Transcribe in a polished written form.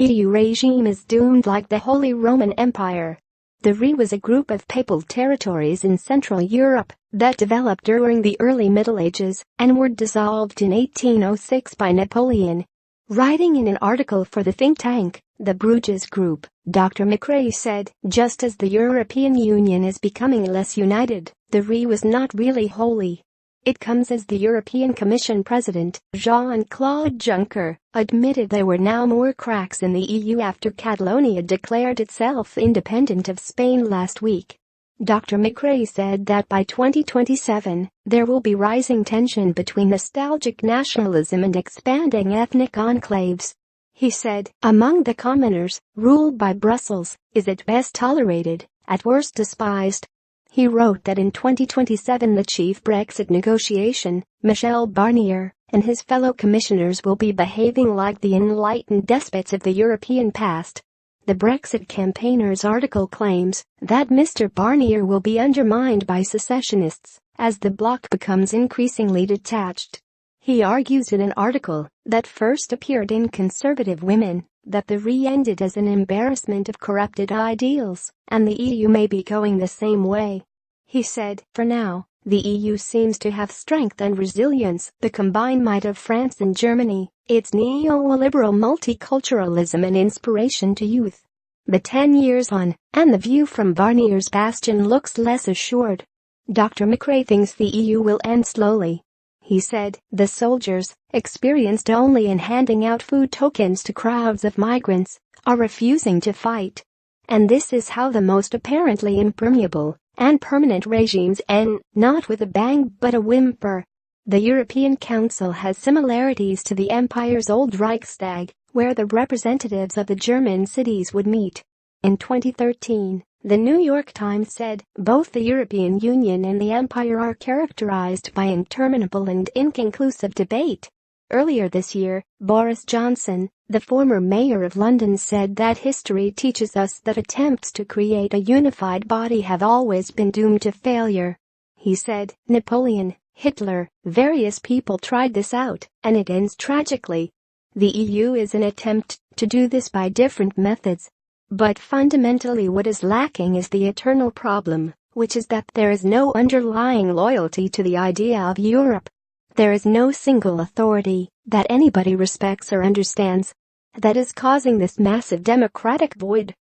EU regime is doomed like the Holy Roman Empire. The RE was a group of papal territories in Central Europe that developed during the early Middle Ages and were dissolved in 1806 by Napoleon. Writing in an article for the think tank, the Bruges Group, Dr. McCrae said, just as the European Union is becoming less united, the RE was not really holy. It comes as the European Commission President, Jean-Claude Juncker, admitted there were now more cracks in the EU after Catalonia declared itself independent of Spain last week. Dr. McCrae said that by 2027, there will be rising tension between nostalgic nationalism and expanding ethnic enclaves. He said, among the commoners, rule by Brussels is at best tolerated, at worst despised. He wrote that in 2027 the chief Brexit negotiation, Michel Barnier, and his fellow commissioners will be behaving like the enlightened despots of the European past. The Brexit campaigners article claims that Mr. Barnier will be undermined by secessionists as the bloc becomes increasingly detached. He argues in an article that first appeared in Conservative Women that the RE ended as an embarrassment of corrupted ideals, and the EU may be going the same way. He said, for now, the EU seems to have strength and resilience, the combined might of France and Germany, its neoliberal multiculturalism and inspiration to youth. But 10 years on, and the view from Barnier's bastion looks less assured. Dr. McCrae thinks the EU will end slowly. He said, the soldiers, experienced only in handing out food tokens to crowds of migrants, are refusing to fight. And this is how the most apparently impermeable and permanent regimes end, not with a bang but a whimper. The European Council has similarities to the empire's old Reichstag, where the representatives of the German cities would meet. In 2013, the New York Times said, both the European Union and the Empire are characterized by interminable and inconclusive debate. Earlier this year, Boris Johnson, the former mayor of London, said that history teaches us that attempts to create a unified body have always been doomed to failure. He said, Napoleon, Hitler, various people tried this out, and it ends tragically. The EU is an attempt to do this by different methods. But fundamentally what is lacking is the eternal problem, which is that there is no underlying loyalty to the idea of Europe. There is no single authority that anybody respects or understands. That is causing this massive democratic void.